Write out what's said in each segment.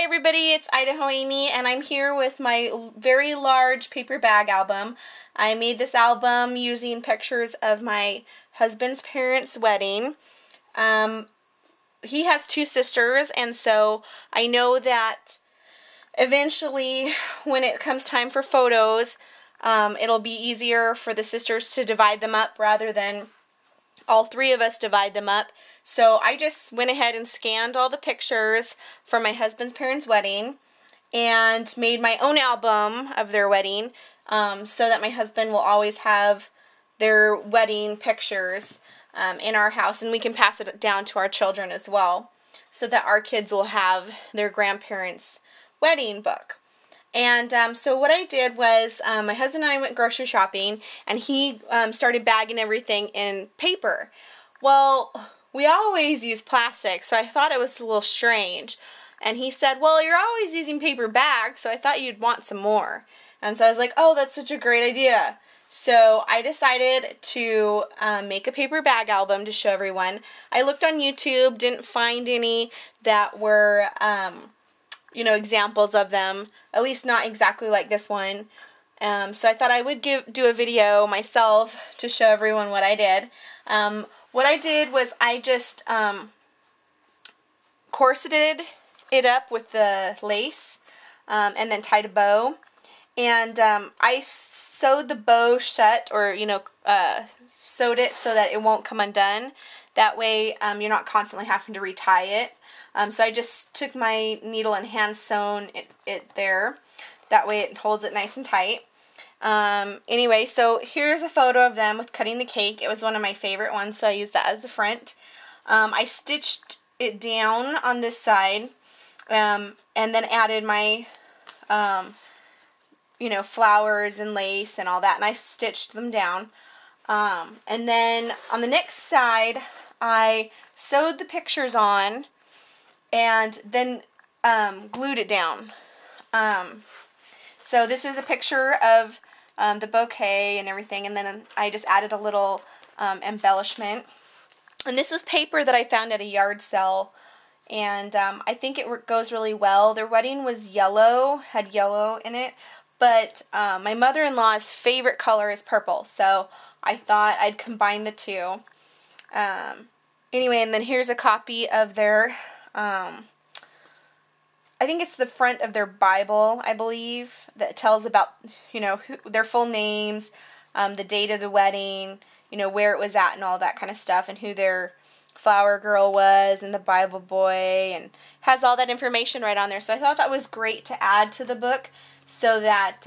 Hi everybody, it's Idaho Amy, and I'm here with my very large paper bag album. I made this album using pictures of my husband's parents' wedding. He has two sisters, and so I know that eventually when it comes time for photos, it'll be easier for the sisters to divide them up rather than all three of us divide them up. So I just went ahead and scanned all the pictures from my husband's parents' wedding and made my own album of their wedding, so that my husband will always have their wedding pictures in our house, and we can pass it down to our children as well, so that our kids will have their grandparents' wedding book. And so what I did was my husband and I went grocery shopping, and he started bagging everything in paper. Well, we always use plastic, so I thought it was a little strange. And he said, well, you're always using paper bags, so I thought you'd want some more. And so I was like, oh, that's such a great idea. So I decided to make a paper bag album to show everyone. I looked on YouTube, didn't find any that were examples of them, at least not exactly like this one. So I thought I would do a video myself to show everyone what I did. What I did was I just corseted it up with the lace and then tied a bow. And I sewed the bow shut, or sewed it so that it won't come undone. That way you're not constantly having to retie it. So I just took my needle and hand sewn it there. That way it holds it nice and tight. Anyway, so here's a photo of them with cutting the cake. It was one of my favorite ones, so I used that as the front. I stitched it down on this side, and then added my, flowers and lace and all that, and I stitched them down. And then on the next side, I sewed the pictures on, and then glued it down. So this is a picture of the bouquet and everything, and then I just added a little embellishment. And this was paper that I found at a yard sale, and I think it goes really well. Their wedding was yellow, had yellow in it, but my mother-in-law's favorite color is purple, so I thought I'd combine the two. Anyway, and then here's a copy of their I think it's the front of their Bible, I believe, that tells about, their full names, the date of the wedding, where it was at and all that kind of stuff, and who their flower girl was, and the Bible boy, and has all that information right on there. So I thought that was great to add to the book, so that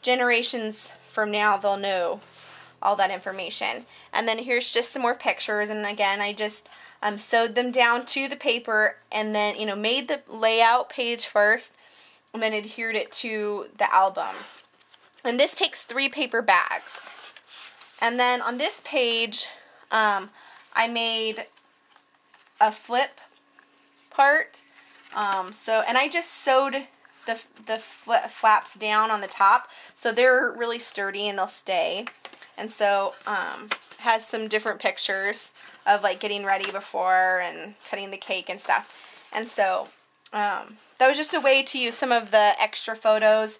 generations from now, they'll know all that information. And then here's just some more pictures, and again, I just sewed them down to the paper, and then, made the layout page first, and then adhered it to the album. And this takes 3 paper bags. And then on this page, I made a flip part. And I just sewed the flaps down on the top, so they're really sturdy and they'll stay. And so, has some different pictures of like getting ready before and cutting the cake and stuff. And so that was just a way to use some of the extra photos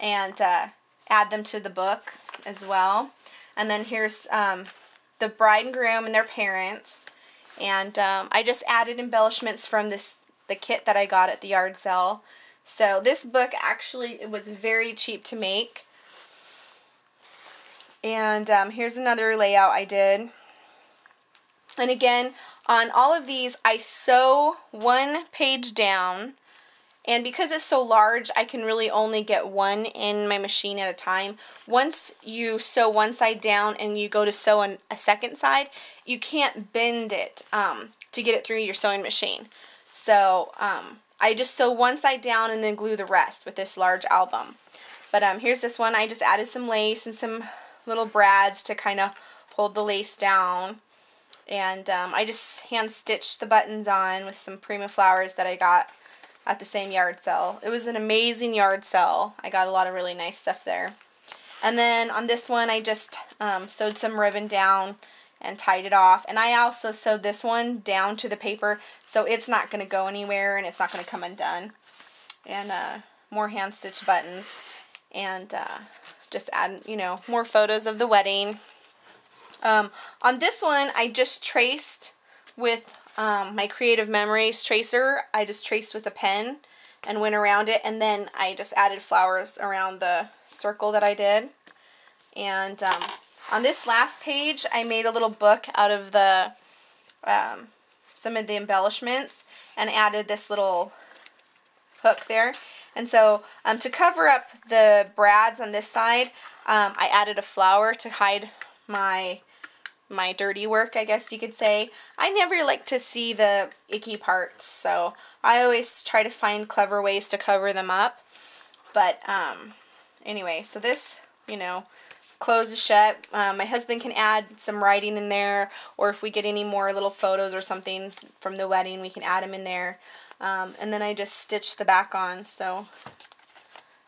and add them to the book as well. And then here's the bride and groom and their parents. And I just added embellishments from the kit that I got at the yard sale. So this book actually, it was very cheap to make. And here's another layout I did. And again, on all of these, I sew one page down. And because it's so large, I can really only get one in my machine at a time. Once you sew one side down and you go to sew on a second side, you can't bend it to get it through your sewing machine. So I just sew one side down and then glue the rest with this large album. But here's this one. I just added some lace and some little brads to kind of hold the lace down, and I just hand stitched the buttons on with some Prima flowers that I got at the same yard sale. It was an amazing yard sale. I got a lot of really nice stuff there. And then on this one, I just sewed some ribbon down and tied it off, and I also sewed this one down to the paper so it's not going to go anywhere and it's not going to come undone. and more hand stitch buttons, and just add, you know, more photos of the wedding. On this one, I just traced with my Creative Memories tracer. I just traced with a pen and went around it, and then I just added flowers around the circle that I did. And on this last page, I made a little book out of the some of the embellishments and added this little hook there. And so to cover up the brads on this side, I added a flower to hide my dirty work, I guess you could say. I never like to see the icky parts, so I always try to find clever ways to cover them up. But anyway, so this, you know, closes shut. My husband can add some writing in there, or if we get any more little photos or something from the wedding, we can add them in there. And then I just stitched the back on. So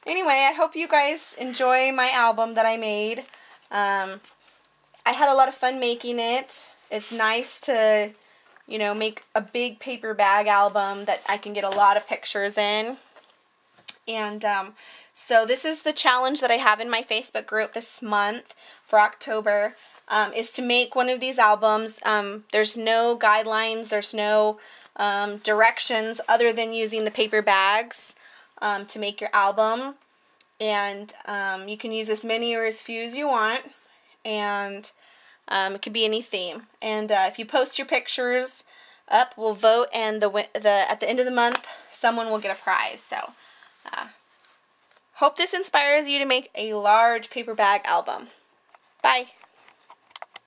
anyway, I hope you guys enjoy my album that I made. I had a lot of fun making it. It's nice to, you know, make a big paper bag album that I can get a lot of pictures in. And so this is the challenge that I have in my Facebook group this month for October, is to make one of these albums. There's no guidelines, there's no directions other than using the paper bags to make your album. And you can use as many or as few as you want. And it could be any theme. And if you post your pictures up, we'll vote, and at the end of the month, someone will get a prize. So, hope this inspires you to make a large paper bag album. Bye.